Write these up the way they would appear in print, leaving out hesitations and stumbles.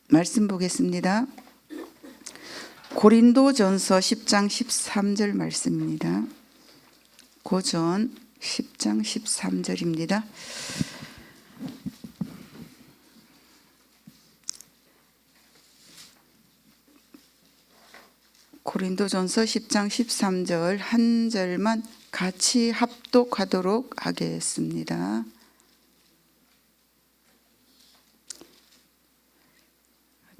말씀 보겠습니다. 고린도전서 10장 13절 말씀입니다. 고전 10장 13절입니다. 고린도전서 10장 13절 한 절만 같이 합독하도록 하겠습니다.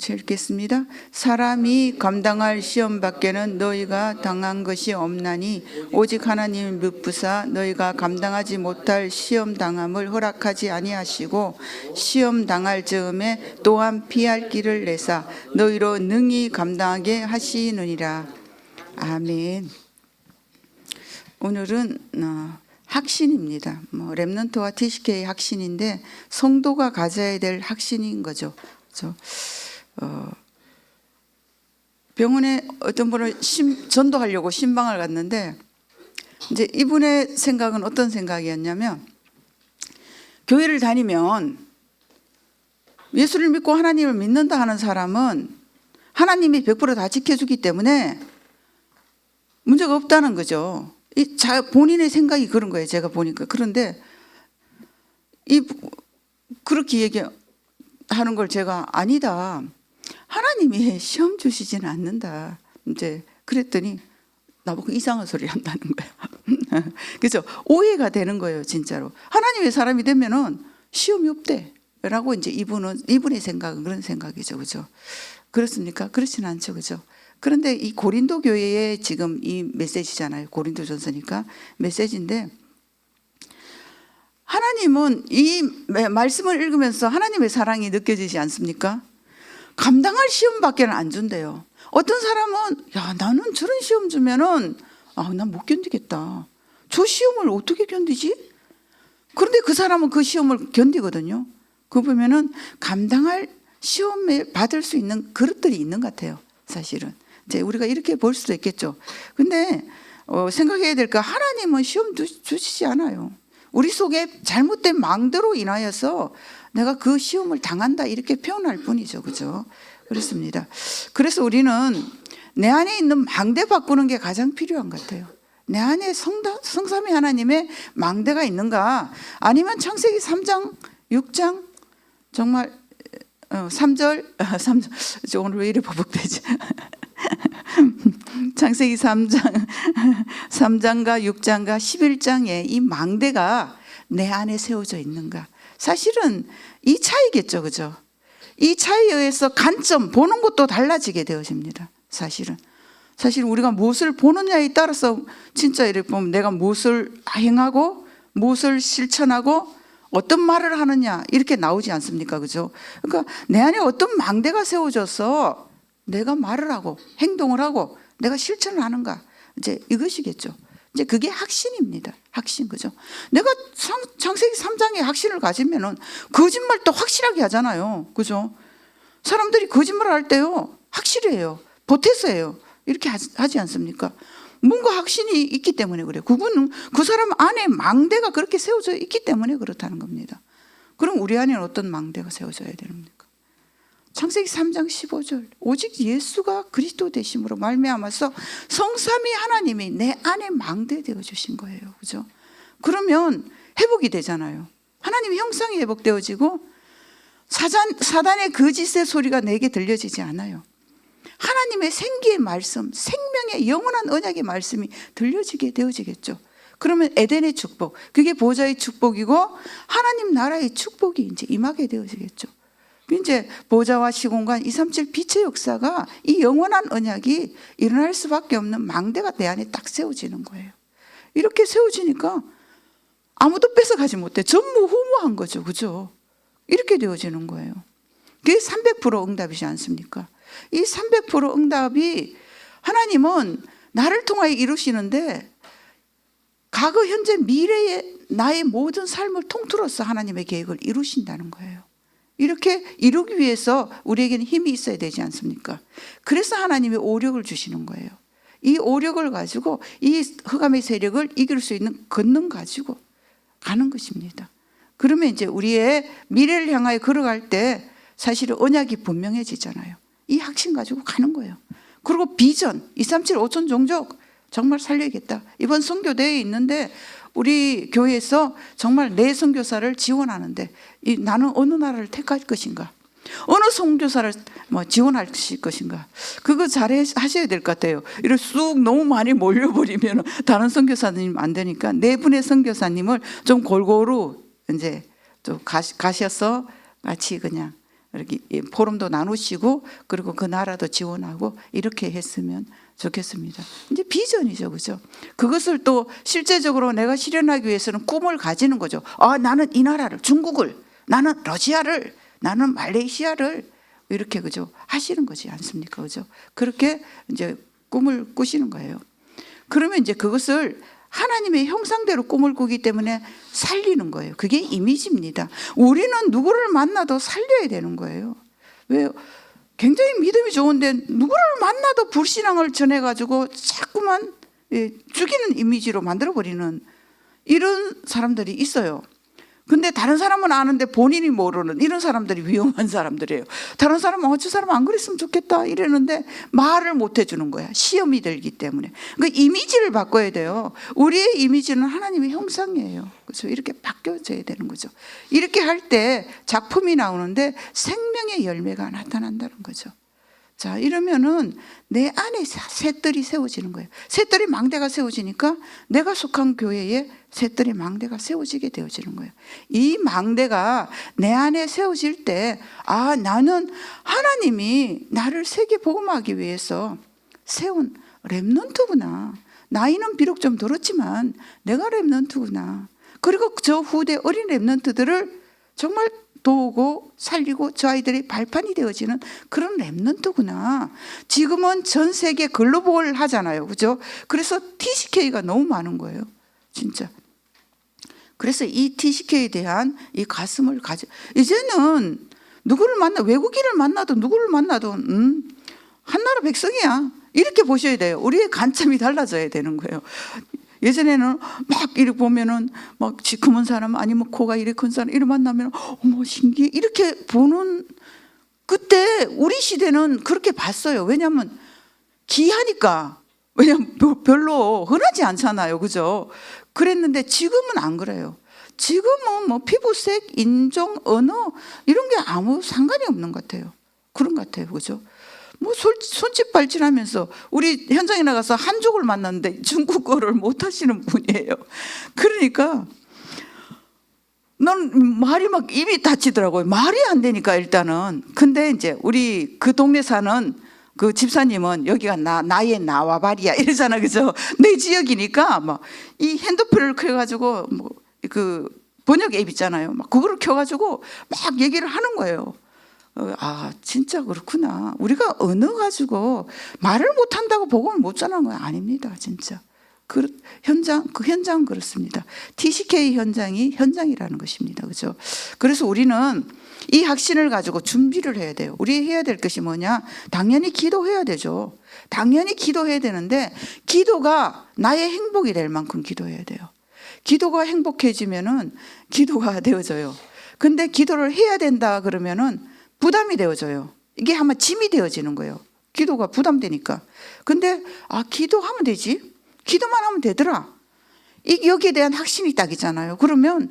읽겠습니다. 사람이 감당할 시험 밖에는 너희가 당한 것이 없나니 오직 하나님 묵부사 너희가 감당하지 못할 시험 당함을 허락하지 아니하시고 시험 당할 즈음에 또한 피할 길을 내사 너희로 능히 감당하게 하시느니라. 아멘. 오늘은 학신입니다. 렘넌트와 TCK 학신인데 성도가 가져야 될 학신인 거죠. 그렇죠? 병원에 어떤 분을 전도하려고 신방을 갔는데 이제 이분의 생각은 어떤 생각이었냐면 교회를 다니면 예수를 믿고 하나님을 믿는다 하는 사람은 하나님이 100% 다 지켜주기 때문에 문제가 없다는 거죠. 본인의 생각이 그런 거예요. 제가 보니까. 그런데 그렇게 얘기하는 걸 제가 아니다. 하나님이 시험 주시지는 않는다. 이제 그랬더니 나보고 이상한 소리를 한다는 거예요. 그죠? 오해가 되는 거예요, 진짜로. 하나님의 사람이 되면은 시험이 없대라고 이제 이분의 생각은 그런 생각이죠, 그죠? 그렇습니까? 그렇지는 않죠, 그죠? 그런데 이 고린도 교회의 지금 이 메시지잖아요. 고린도전서니까 메시지인데. 하나님은 이 말씀을 읽으면서 하나님의 사랑이 느껴지지 않습니까? 감당할 시험밖에는 안 준대요. 어떤 사람은 야 나는 저런 시험 주면은 난 못 견디겠다. 저 시험을 어떻게 견디지? 그런데 그 사람은 그 시험을 견디거든요. 그거 보면은 감당할 시험에 받을 수 있는 그릇들이 있는 것 같아요. 사실은 이제 우리가 이렇게 볼 수도 있겠죠. 근데 생각해야 될 거 하나님은 시험 주시지 않아요. 우리 속에 잘못된 망대로 인하여서 내가 그 시험을 당한다 이렇게 표현할 뿐이죠. 그죠? 그렇습니다. 그래서 우리는 내 안에 있는 망대 바꾸는 게 가장 필요한 것 같아요. 내 안에 성삼위 하나님의 망대가 있는가? 아니면 창세기 3장, 6장 정말 3절 오늘 왜 이래 버벅대지? 창세기 3장과 6장과 11장에 이 망대가 내 안에 세워져 있는가? 사실은 이 차이겠죠, 그죠? 이 차이에 의해서 관점 보는 것도 달라지게 되어집니다. 사실 우리가 무엇을 보느냐에 따라서 진짜 이렇게 보면 내가 무엇을 행하고 무엇을 실천하고 어떤 말을 하느냐 이렇게 나오지 않습니까, 그죠? 그러니까 내 안에 어떤 망대가 세워져서 내가 말을 하고 행동을 하고 내가 실천을 하는가 이제 이것이겠죠. 이제 그게 확신입니다. 확신, 그죠? 내가 창세기 3장의 확신을 가지면은 거짓말도 확실하게 하잖아요. 그죠? 사람들이 거짓말을 할 때요. 확실해요. 보태서 해요. 이렇게 하지 않습니까? 뭔가 확신이 있기 때문에 그래요. 그거는 그 사람 안에 망대가 그렇게 세워져 있기 때문에 그렇다는 겁니다. 그럼 우리 안에는 어떤 망대가 세워져야 됩니까? 창세기 3장 15절 오직 예수가 그리스도 되심으로 말미암아서 성삼위 하나님이 내 안에 망대 되어 주신 거예요. 그죠? 그러면 회복이 되잖아요. 하나님의 형상이 회복되어지고 사단의 거짓의 소리가 내게 들려지지 않아요. 하나님의 생기의 말씀, 생명의 영원한 언약의 말씀이 들려지게 되어지겠죠. 그러면 에덴의 축복, 그게 보좌의 축복이고 하나님 나라의 축복이 이제 임하게 되어지겠죠. 이제 보좌와 시공간 237 빛의 역사가 이 영원한 언약이 일어날 수밖에 없는 망대가 내 안에 딱 세워지는 거예요. 이렇게 세워지니까 아무도 뺏어가지 못해. 전무후무한 거죠. 그죠? 이렇게 되어지는 거예요. 그게 300% 응답이지 않습니까? 이 300% 응답이 하나님은 나를 통하여 이루시는데 과거, 현재, 미래의 나의 모든 삶을 통틀어서 하나님의 계획을 이루신다는 거예요. 이렇게 이루기 위해서 우리에게는 힘이 있어야 되지 않습니까? 그래서 하나님이 오력을 주시는 거예요. 이 오력을 가지고 이 흑암의 세력을 이길 수 있는 권능 가지고 가는 것입니다. 그러면 이제 우리의 미래를 향하여 걸어갈 때 사실은 언약이 분명해지잖아요. 이 확신 가지고 가는 거예요. 그리고 비전 237 5천 종족 정말 살려야겠다. 이번 선교대회에 있는데 우리 교회에서 정말 내 선교사를 지원하는데 나는 어느 나라를 택할 것인가, 어느 선교사를 지원할 것인가, 그거 잘 하셔야 될 것 같아요. 이렇게 쑥 너무 많이 몰려버리면 다른 선교사님 안 되니까 네 분의 선교사님을 좀 골고루 이제 또 가셔서 같이 그냥 이렇게 포럼도 나누시고 그리고 그 나라도 지원하고 이렇게 했으면 좋겠습니다. 이제 비전이죠, 그죠? 그것을 또 실제적으로 내가 실현하기 위해서는 꿈을 가지는 거죠. 아, 나는 이 나라를, 중국을, 나는 러시아를, 나는 말레이시아를 이렇게, 그죠? 하시는 거지 않습니까, 그죠? 그렇게 이제 꿈을 꾸시는 거예요. 그러면 이제 그것을 하나님의 형상대로 꿈을 꾸기 때문에 살리는 거예요. 그게 이미지입니다. 우리는 누구를 만나도 살려야 되는 거예요. 왜요? 굉장히 믿음이 좋은데 누구를 만나도 불신앙을 전해가지고 자꾸만 죽이는 이미지로 만들어버리는 이런 사람들이 있어요. 근데 다른 사람은 아는데 본인이 모르는 이런 사람들이 위험한 사람들이에요. 다른 사람은 저 사람 안 그랬으면 좋겠다 이러는데 말을 못 해주는 거야. 시험이 들기 때문에. 그 이미지를 바꿔야 돼요. 우리의 이미지는 하나님의 형상이에요. 그래서 이렇게 바뀌어져야 되는 거죠. 이렇게 할 때 작품이 나오는데 생명의 열매가 나타난다는 거죠. 자, 이러면은 내 안에 새들이 세워지는 거예요. 새들이 망대가 세워지니까 내가 속한 교회에 새들이 망대가 세워지게 되어지는 거예요. 이 망대가 내 안에 세워질 때, 아, 나는 하나님이 나를 세계 복음하기 위해서 세운 렘넌트구나. 나이는 비록 좀 들었지만 내가 렘넌트구나. 그리고 저 후대 어린 렘넌트들을 정말 도우고 살리고 저 아이들이 발판이 되어지는 그런 렘넌트구나. 지금은 전 세계 글로벌 하잖아요, 그죠? 그래서 TCK가 너무 많은 거예요, 진짜. 그래서 이 TCK에 대한 이 가슴을 이제는 누구를 외국인을 만나도 누구를 만나도 한 나라 백성이야 이렇게 보셔야 돼요. 우리의 관점이 달라져야 되는 거예요. 예전에는 막 이렇게 보면은 막 시커먼 사람 아니면 코가 이렇게 큰 사람 이렇게 만나면 어머 신기해 이렇게 보는, 그때 우리 시대는 그렇게 봤어요. 왜냐하면 귀하니까. 왜냐하면 별로 흔하지 않잖아요, 그죠? 그랬는데 지금은 안 그래요. 지금은 뭐 피부색, 인종, 언어 이런 게 아무 상관이 없는 것 같아요. 그런 것 같아요, 그죠? 뭐 손짓 발짓하면서 우리 현장에 나가서 한족을 만났는데 중국어를 못 하시는 분이에요. 그러니까 난 말이 막 입이 다치더라고요. 말이 안 되니까 일단은. 근데 이제 우리 그 동네 사는 그 집사님은 여기가 나의 나와바리야 이러잖아, 그죠? 내 지역이니까 막 이 핸드폰을 켜가지고 뭐 그 번역 앱 있잖아요. 막 그거를 켜가지고 막 얘기를 하는 거예요. 아, 진짜 그렇구나. 우리가 언어 가지고 말을 못한다고 복음을 못 전하는 건 아닙니다, 진짜. 그 현장은 그렇습니다. TCK 현장이 현장이라는 것입니다, 그죠? 그래서 우리는 이 확신을 가지고 준비를 해야 돼요. 우리 해야 될 것이 뭐냐? 당연히 기도해야 되죠. 당연히 기도해야 되는데 기도가 나의 행복이 될 만큼 기도해야 돼요. 기도가 행복해지면은 기도가 되어져요. 근데 기도를 해야 된다 그러면은 부담이 되어져요. 이게 아마 짐이 되어지는 거예요. 기도가 부담되니까. 근데 기도하면 되지. 기도만 하면 되더라. 여기에 대한 확신이 딱이잖아요. 그러면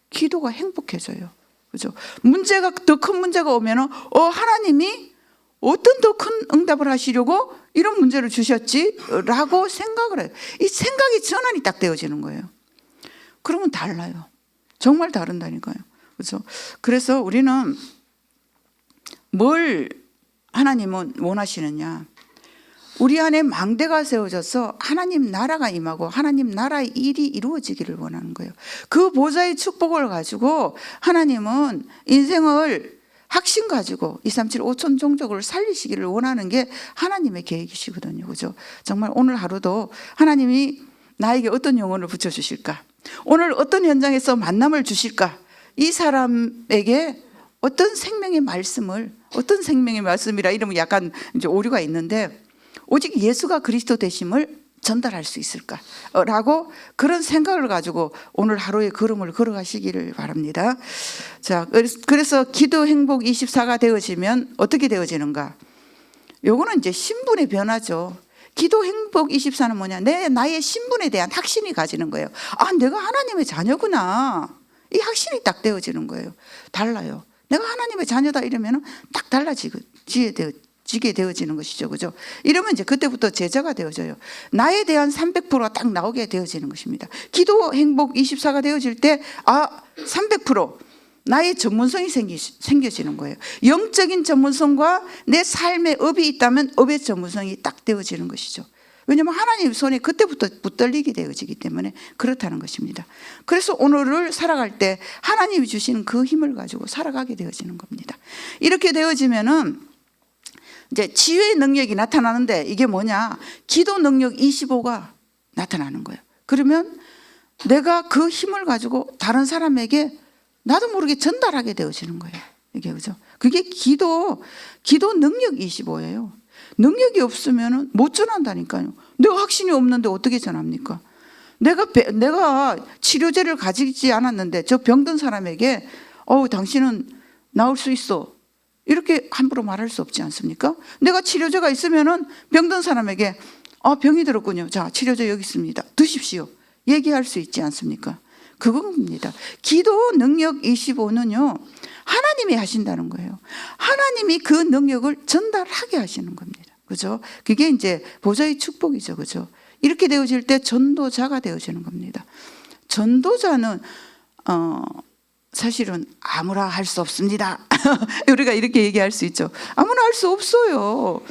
기도가 행복해져요. 그죠? 문제가 더 큰 문제가 오면은 하나님이 어떤 더 큰 응답을 하시려고 이런 문제를 주셨지라고 생각을 해요. 이 생각이 전환이 딱 되어지는 거예요. 그러면 달라요. 정말 다른다니까요. 그죠? 그래서 우리는 뭘 하나님은 원하시느냐? 우리 안에 망대가 세워져서 하나님 나라가 임하고 하나님 나라의 일이 이루어지기를 원하는 거예요. 그 보좌의 축복을 가지고 하나님은 인생을 확신 가지고 237 5천 종족을 살리시기를 원하는 게 하나님의 계획이시거든요, 그죠? 정말 오늘 하루도 하나님이 나에게 어떤 영혼을 붙여주실까? 오늘 어떤 현장에서 만남을 주실까? 이 사람에게 어떤 생명의 말씀을, 어떤 생명의 말씀이라 이러면 약간 이제 오류가 있는데 오직 예수가 그리스도 되심을 전달할 수 있을까라고 그런 생각을 가지고 오늘 하루의 걸음을 걸어가시기를 바랍니다. 자, 그래서 기도 행복 24가 되어지면 어떻게 되어지는가? 요거는 이제 신분의 변화죠. 기도 행복 24는 뭐냐? 나의 신분에 대한 확신이 가지는 거예요. 아, 내가 하나님의 자녀구나. 이 확신이 딱 되어지는 거예요. 달라요. 내가 하나님의 자녀다 이러면 딱 달라지게 되어지는 것이죠. 그죠? 이러면 이제 그때부터 제자가 되어져요. 나에 대한 300%가 딱 나오게 되어지는 것입니다. 기도 행복 24가 되어질 때, 300% 나의 전문성이 생겨지는 거예요. 영적인 전문성과 내 삶의 업이 있다면 업의 전문성이 딱 되어지는 것이죠. 왜냐하면 하나님 손에 그때부터 붙들리게 되어지기 때문에 그렇다는 것입니다. 그래서 오늘을 살아갈 때 하나님이 주시는 그 힘을 가지고 살아가게 되어지는 겁니다. 이렇게 되어지면은 이제 치유의 능력이 나타나는데 이게 뭐냐? 기도 능력 25가 나타나는 거예요. 그러면 내가 그 힘을 가지고 다른 사람에게 나도 모르게 전달하게 되어지는 거예요. 이게 그죠? 그게 기도 능력 25예요. 능력이 없으면 못 전한다니까요. 내가 확신이 없는데 어떻게 전합니까? 내가 치료제를 가지지 않았는데 저 병든 사람에게 당신은 나을 수 있어. 이렇게 함부로 말할 수 없지 않습니까? 내가 치료제가 있으면은 병든 사람에게 병이 들었군요. 자, 치료제 여기 있습니다. 드십시오. 얘기할 수 있지 않습니까? 그겁니다. 기도 능력 25는요, 하나님이 하신다는 거예요. 하나님이 그 능력을 전달하게 하시는 겁니다. 그죠? 그게 이제 보좌의 축복이죠. 그죠? 이렇게 되어질 때 전도자가 되어지는 겁니다. 전도자는, 사실은 아무나 할 수 없습니다. 우리가 이렇게 얘기할 수 있죠. 아무나 할 수 없어요.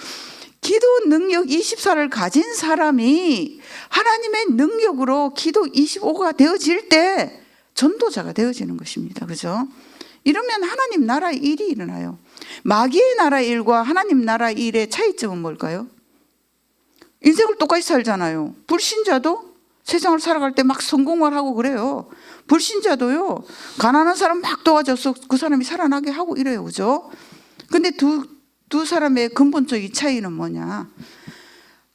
기도 능력 24를 가진 사람이 하나님의 능력으로 기도 25가 되어질 때 전도자가 되어지는 것입니다. 그죠? 이러면 하나님 나라의 일이 일어나요. 마귀의 나라의 일과 하나님 나라의 일의 차이점은 뭘까요? 인생을 똑같이 살잖아요. 불신자도 세상을 살아갈 때 막 성공을 하고 그래요. 불신자도요, 가난한 사람 막 도와줘서 그 사람이 살아나게 하고 이래요. 그죠? 근데 두 사람의 근본적인 차이는 뭐냐?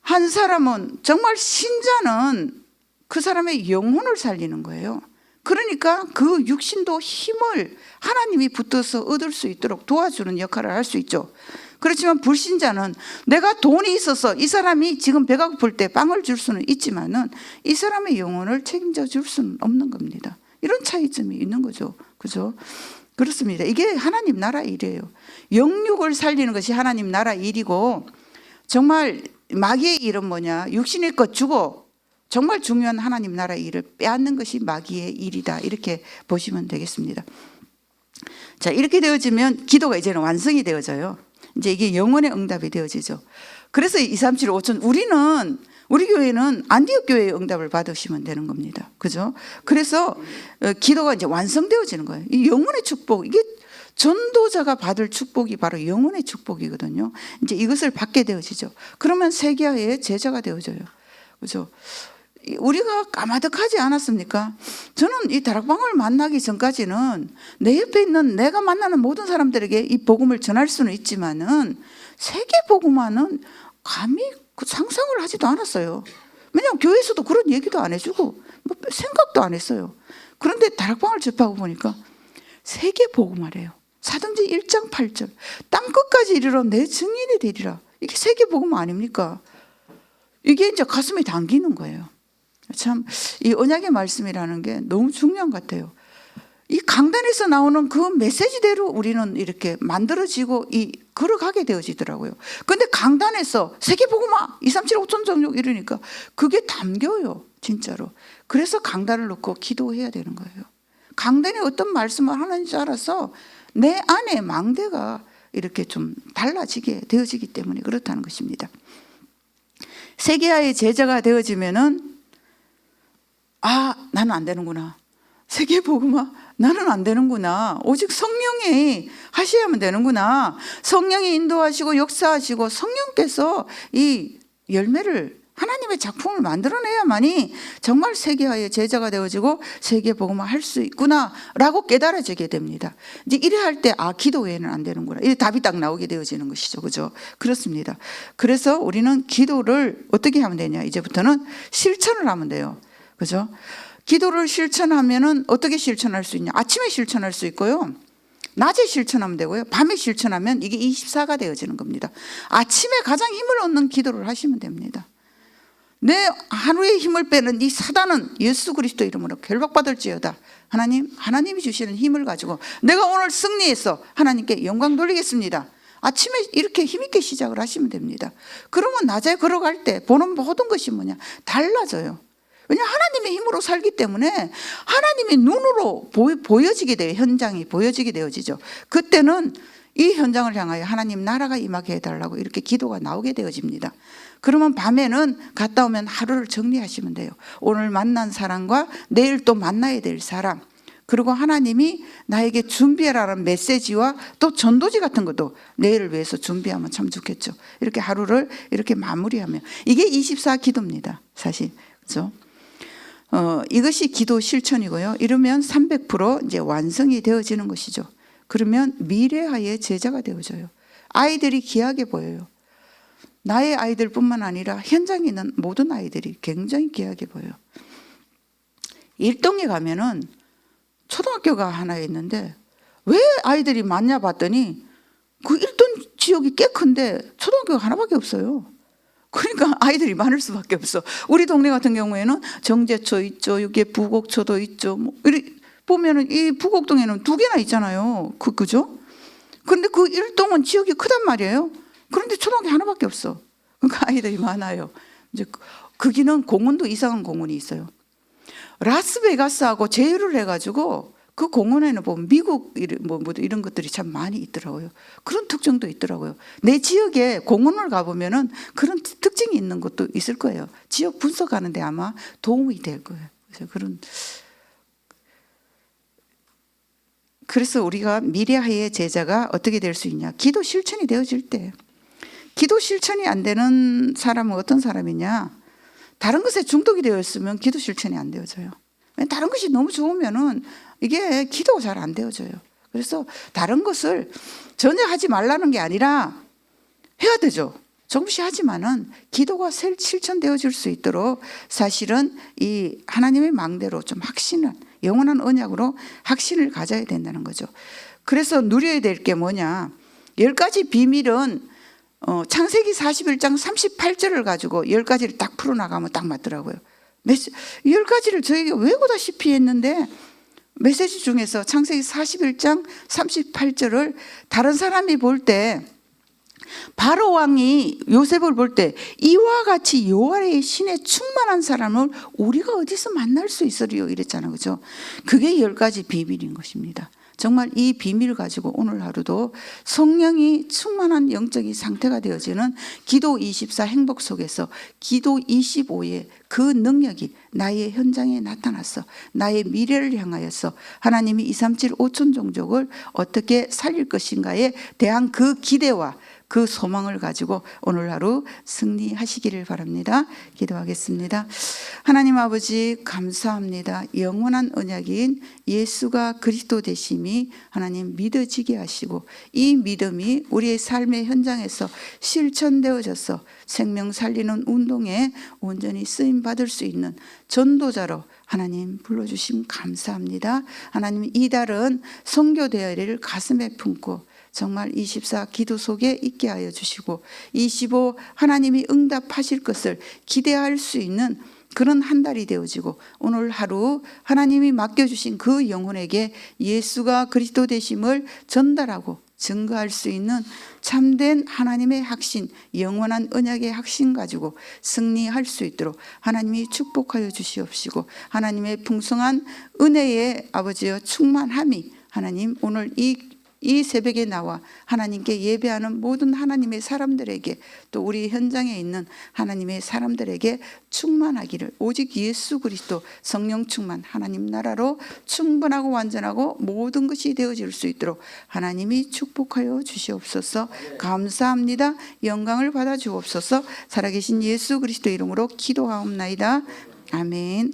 한 사람은 정말 신자는 그 사람의 영혼을 살리는 거예요. 그러니까 그 육신도 힘을 하나님이 붙어서 얻을 수 있도록 도와주는 역할을 할 수 있죠. 그렇지만 불신자는 내가 돈이 있어서 이 사람이 지금 배가 고플 때 빵을 줄 수는 있지만은 이 사람의 영혼을 책임져 줄 수는 없는 겁니다. 이런 차이점이 있는 거죠. 그죠? 그렇습니다. 이게 하나님 나라 일이에요. 영육을 살리는 것이 하나님 나라 일이고, 정말 마귀의 일은 뭐냐? 육신의 것 주고 정말 중요한 하나님 나라 일을 빼앗는 것이 마귀의 일이다. 이렇게 보시면 되겠습니다. 자, 이렇게 되어지면 기도가 이제는 완성이 되어져요. 이제 이게 영혼의 응답이 되어지죠. 그래서 2, 3, 7, 5천 우리 교회는 안디옥 교회의 응답을 받으시면 되는 겁니다. 그죠? 그래서 기도가 이제 완성되어지는 거예요. 이 영혼의 축복, 이게 전도자가 받을 축복이 바로 영혼의 축복이거든요. 이제 이것을 받게 되어지죠. 그러면 세계화의 제자가 되어져요. 그죠? 우리가 까마득하지 않았습니까? 저는 이 다락방을 만나기 전까지는 내 옆에 있는 내가 만나는 모든 사람들에게 이 복음을 전할 수는 있지만은 세계 복음화는 감히 상상을 하지도 않았어요. 왜냐하면 교회에서도 그런 얘기도 안 해주고 생각도 안 했어요. 그런데 다락방을 접하고 보니까 세계 복음화래요. 사도행전 1장 8절 땅 끝까지 이르러 내 증인이 되리라. 이게 세계 복음화 아닙니까? 이게 이제 가슴에 당기는 거예요. 참 이 언약의 말씀이라는 게 너무 중요한 것 같아요. 이 강단에서 나오는 그 메시지대로 우리는 이렇게 만들어지고 걸어가게 되어지더라고요. 근데 강단에서 세계복음화 2, 3, 7, 5천 정욕 이러니까 그게 담겨요. 진짜로. 그래서 강단을 놓고 기도해야 되는 거예요. 강단에 어떤 말씀을 하는지 알아서 내 안에 망대가 이렇게 좀 달라지게 되어지기 때문에 그렇다는 것입니다. 세계화의 제자가 되어지면은 나는 안 되는구나. 세계복음화 나는 안 되는구나. 오직 성령이 하셔야만 되는구나. 성령이 인도하시고 역사하시고 성령께서 이 열매를 하나님의 작품을 만들어내야만이 정말 세계화의 제자가 되어지고 세계 복음화 할 수 있구나라고 깨달아지게 됩니다. 이제 이래 할 때 기도 외에는 안 되는구나. 이 답이 딱 나오게 되어지는 것이죠. 그죠? 그렇습니다. 그래서 우리는 기도를 어떻게 하면 되냐? 이제부터는 실천을 하면 돼요. 그죠? 기도를 실천하면은 어떻게 실천할 수 있냐? 아침에 실천할 수 있고요. 낮에 실천하면 되고요. 밤에 실천하면 이게 24가 되어지는 겁니다. 아침에 가장 힘을 얻는 기도를 하시면 됩니다. 내 하루의 힘을 빼는 이 사단은 예수 그리스도 이름으로 결박받을지어다. 하나님이 주시는 힘을 가지고 내가 오늘 승리해서 하나님께 영광 돌리겠습니다. 아침에 이렇게 힘있게 시작을 하시면 됩니다. 그러면 낮에 걸어갈 때 보는 모든 것이 뭐냐? 달라져요. 왜냐하면 하나님의 힘으로 살기 때문에 하나님의 눈으로 보여지게 돼요. 현장이 보여지게 되어지죠. 그때는 이 현장을 향하여 하나님 나라가 임하게 해달라고 이렇게 기도가 나오게 되어집니다. 그러면 밤에는 갔다 오면 하루를 정리하시면 돼요. 오늘 만난 사람과 내일 또 만나야 될 사람, 그리고 하나님이 나에게 준비하라는 메시지와 또 전도지 같은 것도 내일을 위해서 준비하면 참 좋겠죠. 이렇게 하루를 이렇게 마무리하면 이게 24 기도입니다. 사실. 그렇죠? 이것이 기도 실천이고요. 이러면 300% 이제 완성이 되어지는 것이죠. 그러면 미래화의 제자가 되어져요. 아이들이 귀하게 보여요. 나의 아이들뿐만 아니라 현장에 있는 모든 아이들이 굉장히 귀하게 보여요. 일동에 가면은 초등학교가 하나 있는데 왜 아이들이 많냐 봤더니 그 일동 지역이 꽤 큰데 초등학교가 하나밖에 없어요. 그러니까 아이들이 많을 수밖에 없어. 우리 동네 같은 경우에는 정제초 있죠. 여기에 부곡초도 있죠. 뭐 이리 보면은 이 부곡동에는 2개나 있잖아요. 그죠? 그런데 그 일동은 지역이 크단 말이에요. 그런데 초등학교 하나밖에 없어. 그러니까 아이들이 많아요. 이제 거기는 공원도 이상한 공원이 있어요. 라스베가스하고 제휴를 해가지고 그 공원에는 보면 미국 이런 것들이 참 많이 있더라고요. 그런 특징도 있더라고요. 내 지역에 공원을 가보면은 그런 특징이 있는 것도 있을 거예요. 지역 분석하는데 아마 도움이 될 거예요. 그래서 우리가 미래화의 제자가 어떻게 될 수 있냐? 기도 실천이 되어질 때. 기도 실천이 안 되는 사람은 어떤 사람이냐? 다른 것에 중독이 되어 있으면 기도 실천이 안 되어져요. 다른 것이 너무 좋으면은 이게 기도가 잘 안 되어져요. 그래서 다른 것을 전혀 하지 말라는 게 아니라 해야 되죠. 조금씩 하지만은 기도가 실천되어질 수 있도록 사실은 이 하나님의 망대로 좀 확신을, 영원한 언약으로 확신을 가져야 된다는 거죠. 그래서 누려야 될 게 뭐냐? 10가지 비밀은 창세기 41장 38절을 가지고 10가지를 딱 풀어나가면 딱 맞더라고요. 10가지를 저에게 외우다시피 했는데 메시지 중에서 창세기 41장 38절을 다른 사람이 볼 때 바로 왕이 요셉을 볼 때 이와 같이 여호와의 신에 충만한 사람을 우리가 어디서 만날 수 있으리요 이랬잖아요. 그죠? 그게 10가지 비밀인 것입니다. 정말 이 비밀을 가지고 오늘 하루도 성령이 충만한 영적인 상태가 되어지는 기도 24 행복 속에서 기도 25의 그 능력이 나의 현장에 나타났어. 나의 미래를 향하여서 하나님이 237 5천 종족을 어떻게 살릴 것인가에 대한 그 기대와 그 소망을 가지고 오늘 하루 승리하시기를 바랍니다. 기도하겠습니다. 하나님 아버지 감사합니다. 영원한 언약인 예수가 그리스도 되심이 하나님 믿어지게 하시고 이 믿음이 우리의 삶의 현장에서 실천되어져서 생명 살리는 운동에 온전히 쓰임받을 수 있는 전도자로 하나님 불러주심 감사합니다. 하나님 이달은 선교 대회를 가슴에 품고 정말 24 기도 속에 있게 하여 주시고 25 하나님이 응답하실 것을 기대할 수 있는 그런 한 달이 되어지고 오늘 하루 하나님이 맡겨주신 그 영혼에게 예수가 그리스도 되심을 전달하고 증거할 수 있는 참된 하나님의 확신, 영원한 언약의 확신 가지고 승리할 수 있도록 하나님이 축복하여 주시옵시고 하나님의 풍성한 은혜의 아버지여 충만함이 하나님 오늘 이 이 새벽에 나와 하나님께 예배하는 모든 하나님의 사람들에게, 또 우리 현장에 있는 하나님의 사람들에게 충만하기를, 오직 예수 그리스도 성령 충만, 하나님 나라로 충분하고 완전하고 모든 것이 되어질 수 있도록 하나님이 축복하여 주시옵소서. 감사합니다. 영광을 받아 주옵소서. 살아계신 예수 그리스도 이름으로 기도하옵나이다. 아멘.